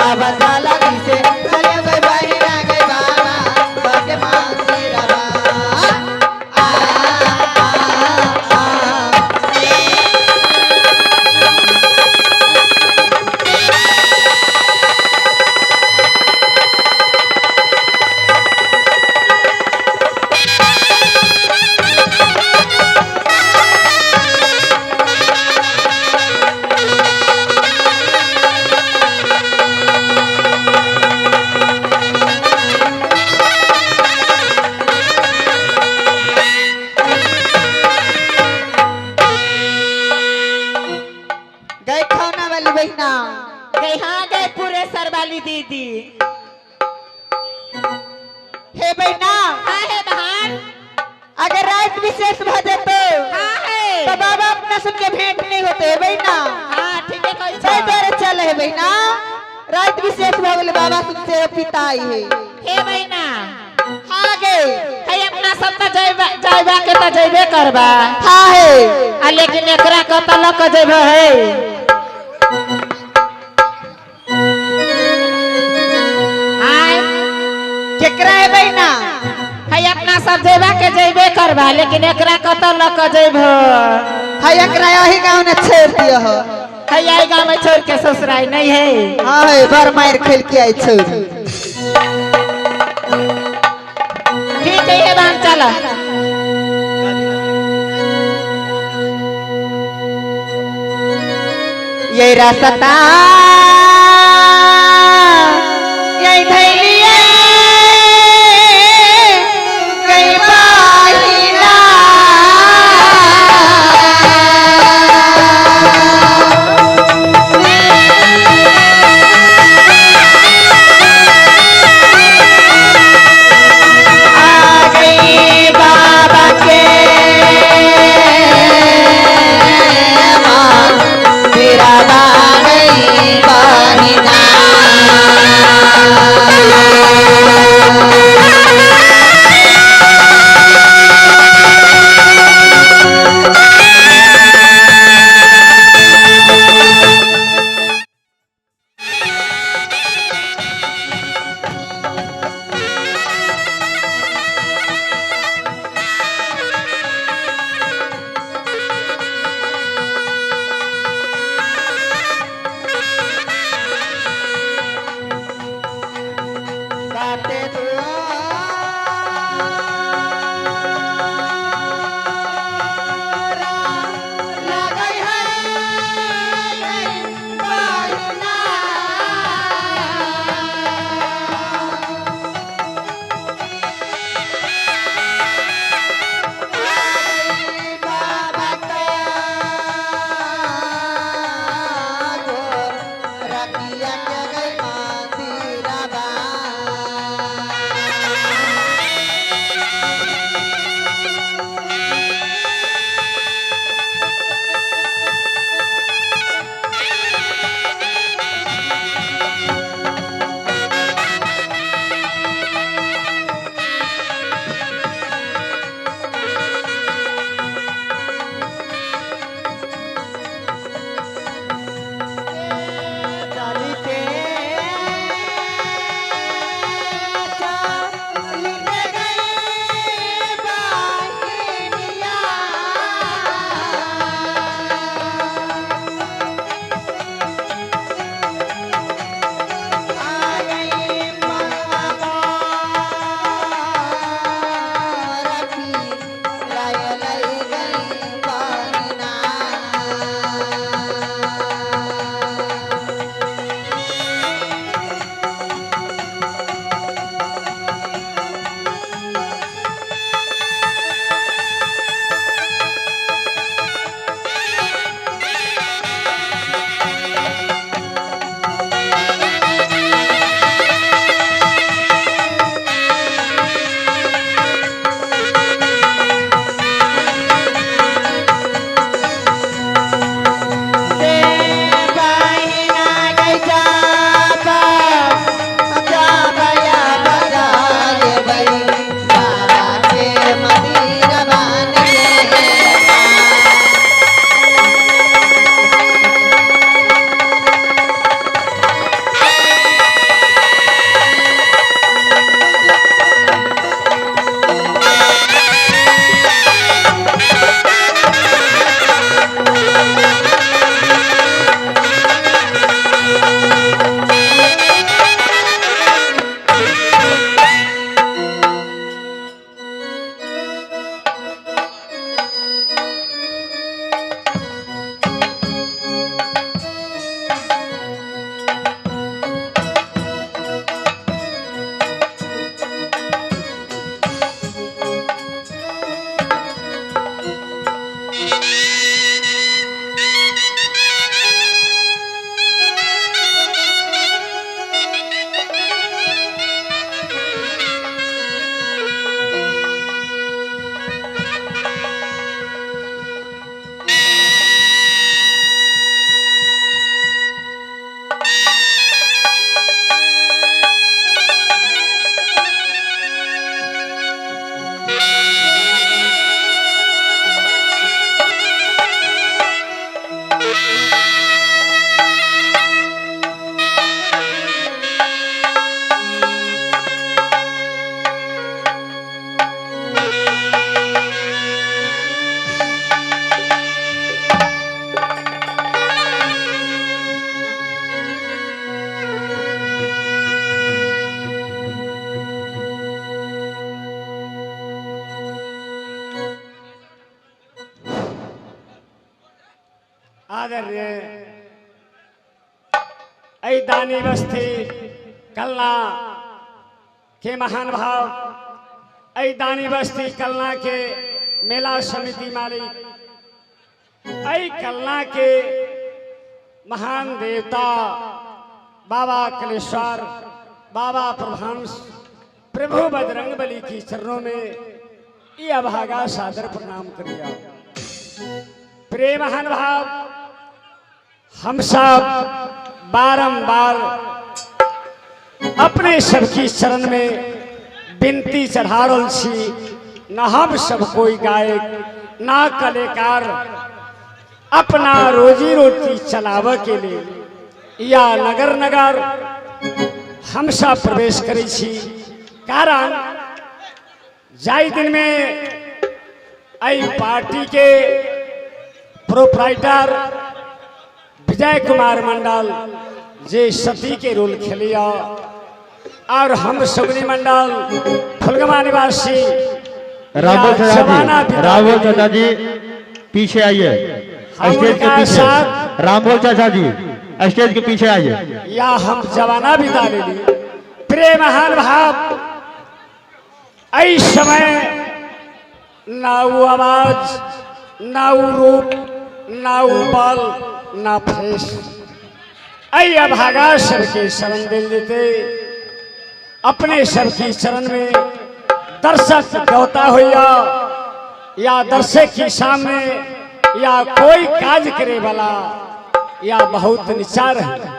बाबा जाला से चले गए बहिना गए बाबा सबके मासी रवा बहिना गई हाँ गए पूरे सर वाली दीदी। हे बहिना हाँ है बहन। अगर रात विशेष भजे हाँ है तो बाबा अपना सुन के भेंट नहीं होते बहिना। हाँ ठीक है कोई सही तेरे चल है बहिना रात विशेष भगल बाबा सुन से पिता आई है हे बहिना आगे है अपना सब तो जाइबा के तो जइबे करबा हाँ है आ लेकिन एकरा का तो लक जइबे है केकरा है बहिना है अपना सब जइबा के जइबे करबा लेकिन एकरा का तो लक जइबे है एकरा यही गांव ने छोड़ दिया हो है यही गांव में छोड़ के ससुराल नहीं है। हाँ है बर मार खेल के आई छोड़ ठीक है ये बात चला ये रास्ता यही धैलिए कई बाहिना आ गई बाबा के तेरा बागई बाहिना आदरणीय ऐ दानी बस्ती कलना के महान भाव, ऐ दानी बस्ती कलना के मेला समिति मालिक, ऐ कलना के महान देवता बाबा कलेश्वर, बाबा प्रभांश, प्रभु बजरंगबली की चरणों में ये अभागा सादर प्रणाम करिया। प्रेम महान भाव, हम सब बारंबार अपने सबकी चरण में विनती चढ़ा रही छी, न हम सब कोई गायक ना कलाकार अपना रोजी रोटी चलावे के लिए या नगर नगर हम सब प्रवेश करै छी। कारण जाय दिन में आई पार्टी के प्रोप्राइटर विजय कुमार मंडल जे सती के रोल खेलिया और हम सुगनी मंडल फुलगमा निवासी राहुल चाचा जी पीछे आइए, स्टेज के पीछे। रामबोल चाचा जी स्टेज के पीछे आइए। या हम जवाना बिता लेली। प्रेम महान भाव, ऐ समय ना वो आवाज, ना वो रूप, ना वो बल, ना फेस, ऐ अभागा सर के शरण दिल देते अपने सर की चरण में दर्शक देवता होया या दर्शक के सामने या कोई काज करे वाला या बहुत निचार है।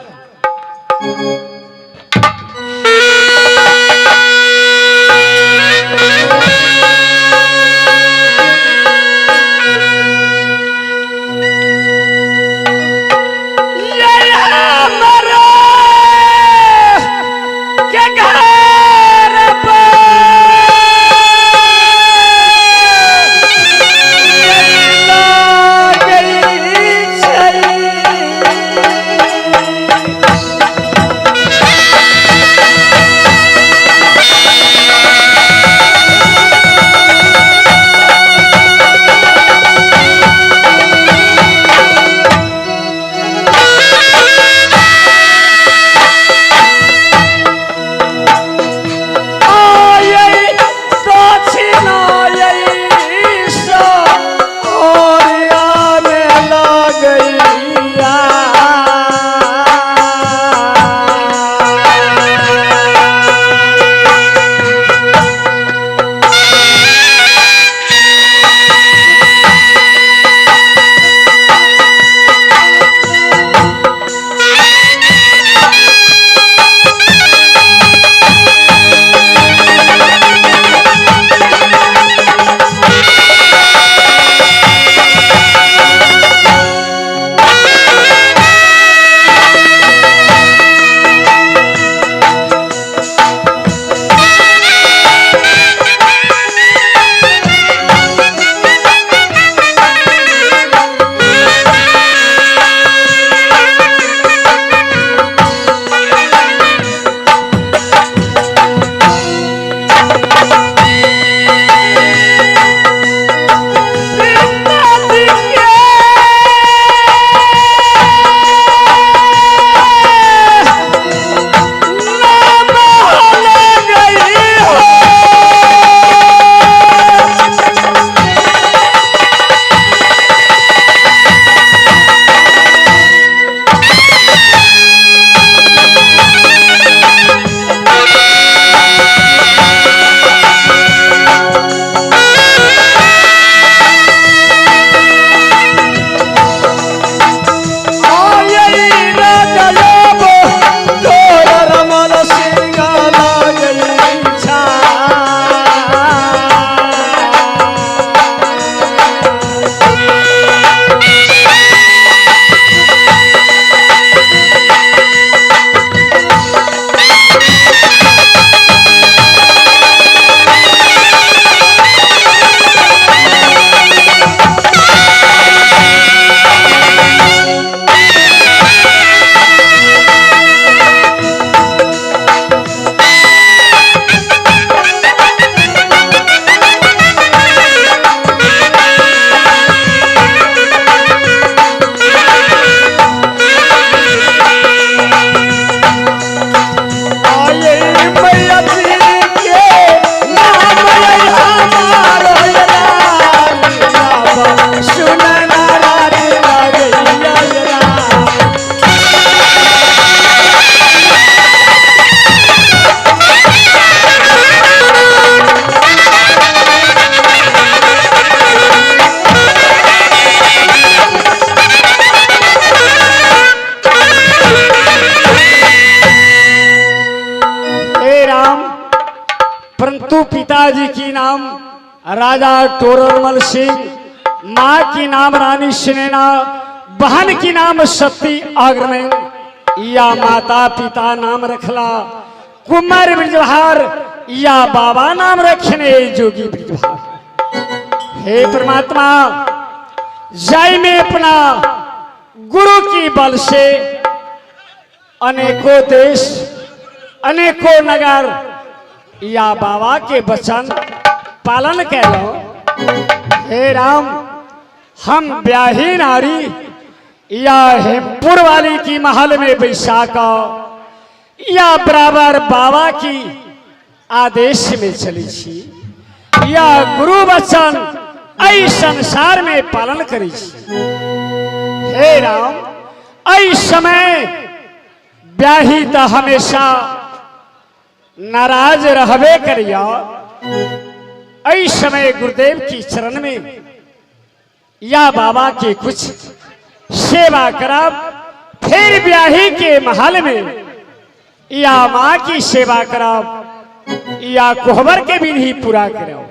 परंतु पिताजी की नाम राजा टोररमल सिंह, माँ की नाम रानी सुनैना, बहन की नाम सती अग्रसेन, या माता पिता नाम रखला कुमार ब्रिजभार, या बाबा नाम रखने जोगी ब्रिजभार। हे परमात्मा, जय में अपना गुरु की बल से अनेकों देश अनेकों नगर या बाबा के वचन पालन करो। हे राम, हम ब्याही नारी या हेमपुर वाली की महल में बैसाका या बराबर बाबा की आदेश में चली छी, या गुरु वचन ऐ संसार में पालन करी छी। हे राम, ऐ समय ब्याही तो हमेशा नाराज रहबे करिया। ऐ समय गुरुदेव की चरण में या बाबा के कुछ सेवा करब, फिर ब्याही के महल में या माँ की सेवा करब, या कोहबर के विधि पूरा करो।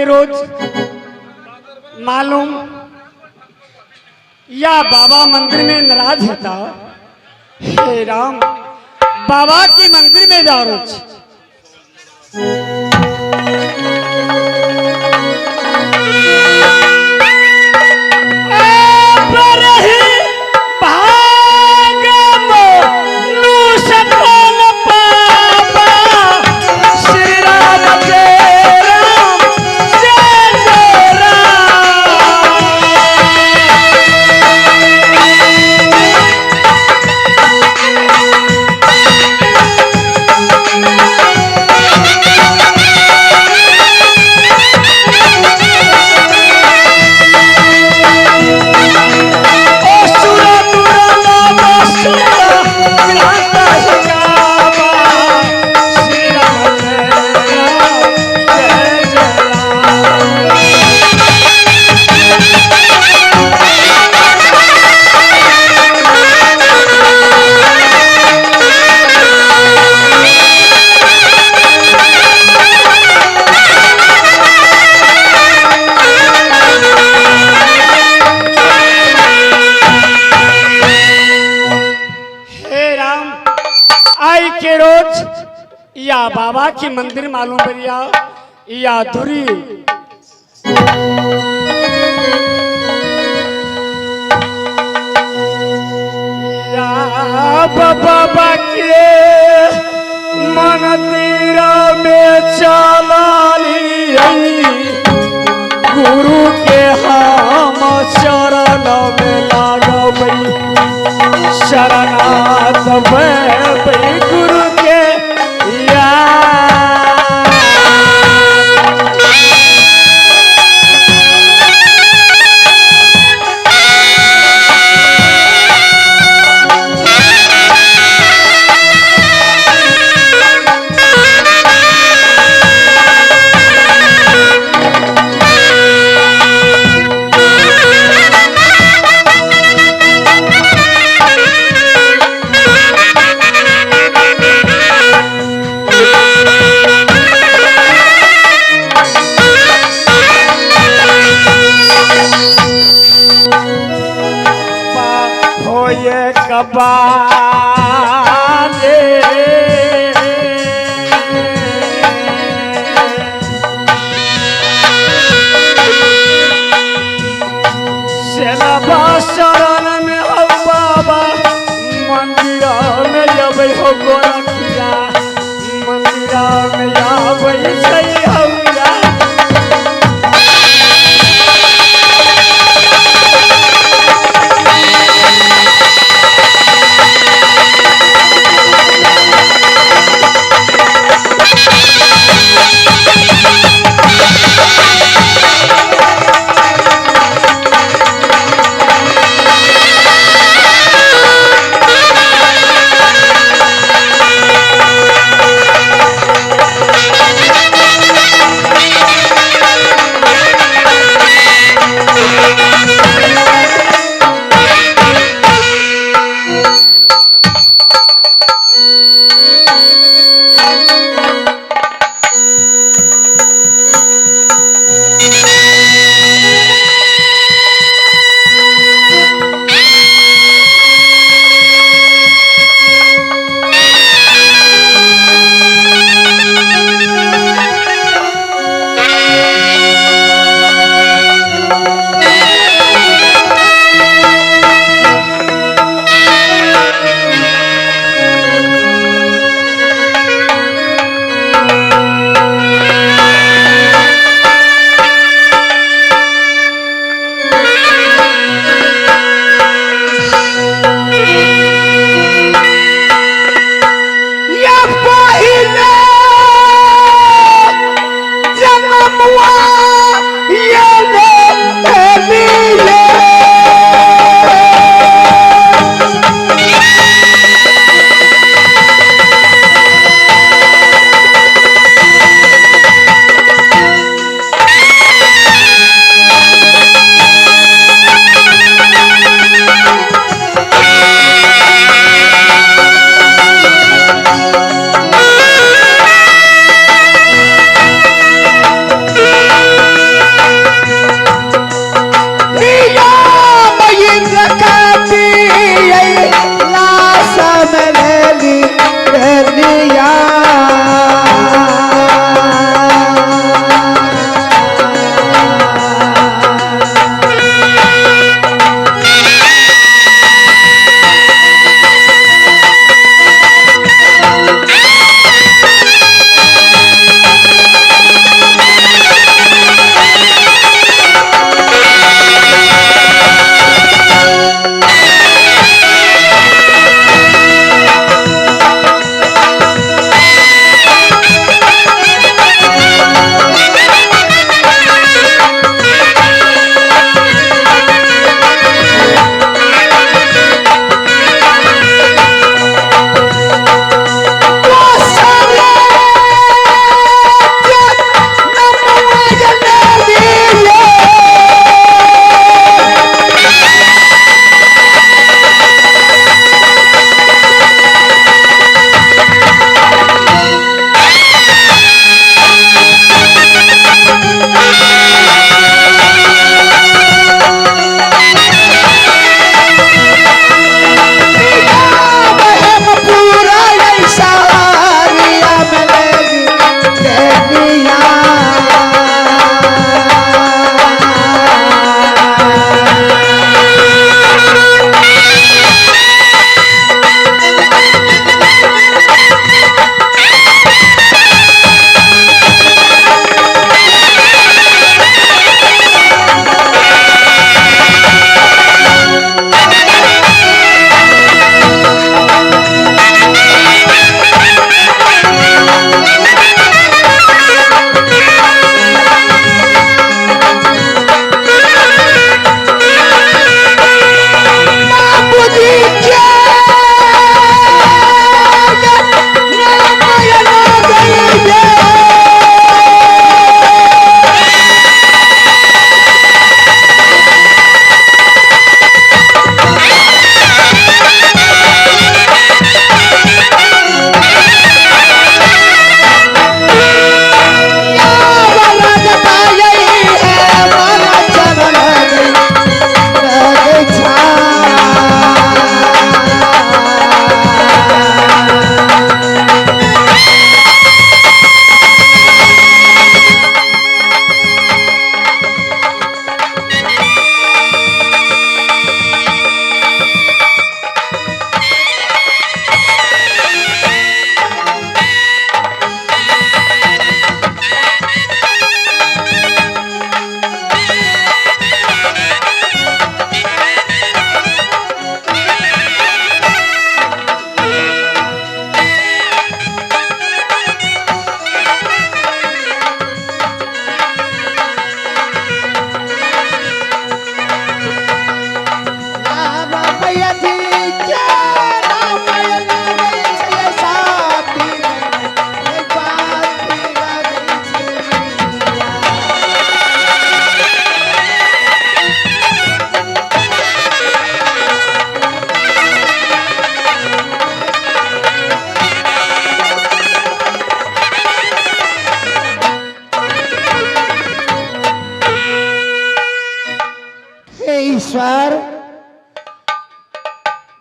रोज मालूम या बाबा मंदिर में नाराज होता। हे राम, बाबा की मंदिर में जा रहे छी। या बाबा की मंदिर मालूम बढ़िया या दूरी या बाबा के मंदिर में चलाली गुरु के हम शरण में लागबई शरणात गुरु के शरण में हो बाबा मंदिर में जब हो गोरखिया मंदिर में आवे सही हौया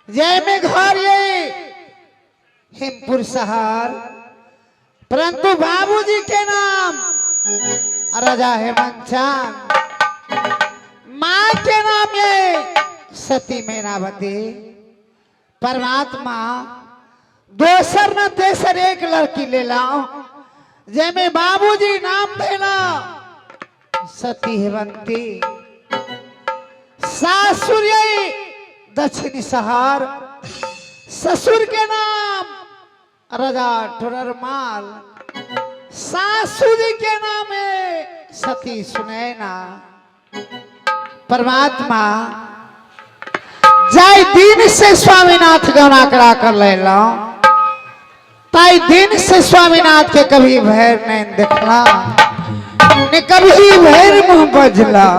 जय में घर ये हिमपुर शहर, परंतु बाबूजी के नाम राजा हेमंत, माँ के नाम ये सती मैनावती। परमात्मा दोसर न तेसर एक लड़की ले लाओ, जैमे बाबूजी नाम देना सती हेमंती, सासुर यही दक्षिणी शहर, ससुर के नाम राजा ठुररमाल, सासू जी के नाम है सती सुनैना। परमात्मा जाय दिन से स्वामीनाथ गौना करा कर ले लो, ताई दिन से स्वामीनाथ के कभी भैर नहीं देखला, ने कभी भैर मुंह बजला।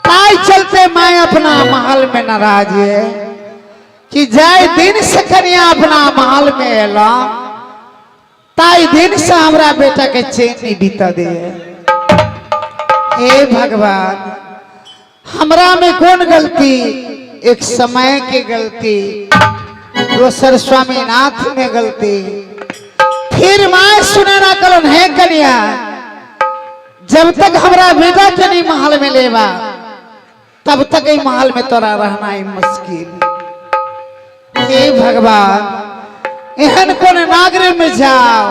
ताई चलते मैं अपना महल में नाराज है कि जाय दिन से कन्या अपना महल में एला, ताई दिन से हमरा बेटा के चैन नहीं बीता दे। हे भगवान, हमरा में कौन गलती, एक समय की गलती, दोसर स्वामीनाथ में गलती। फिर माँ सुनना कलन है कन्या, जब तक हमरा बेटा के नहीं महल में लेवा, तब तक ही महल में तोरा रहना ही मुश्किल। हे भगवान, एहन कौन नागर में जाओ,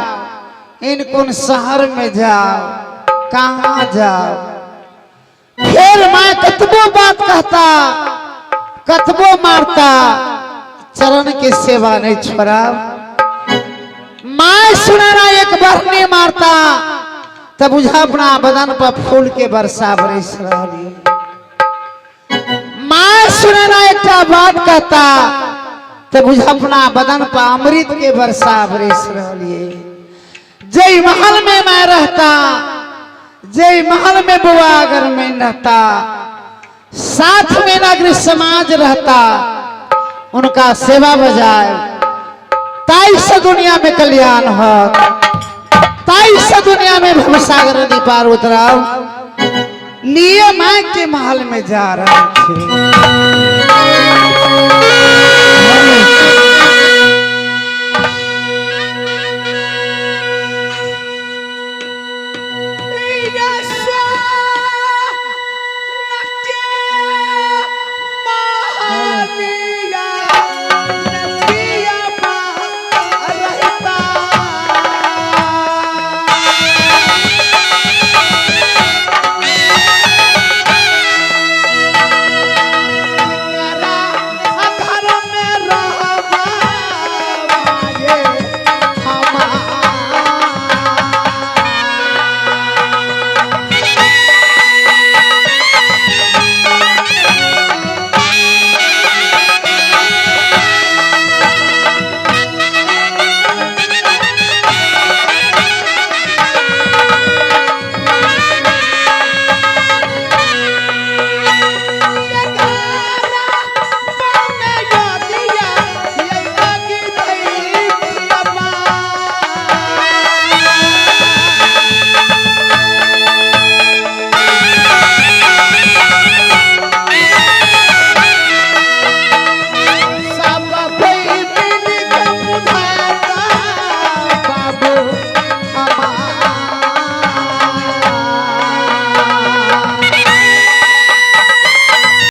इन कौन शहर में जाओ, कहाँ जाओ। फिर मैं कतबो बात कहता, कतबो मारता, चरण की सेवा नहीं छोड़ा। मैं सुनना एक बार नहीं मारता, तब बुझा अपना बदन पर फूल के बरसा बरस रही। मैं सुनना एक बात कहता, तब बुझा अपना बदन पर अमृत के बरसा बरस रही। जय महल में मैं रहता, जय महल में बुआ अगर मैं रहता, साथ में नागरिक समाज रहता, उनका सेवा बजाए, ताई से दुनिया में कल्याण हो, ताई से दुनिया में भवसागर नदी पार उतराओ। लिए माँ के महल में जा रहे थे।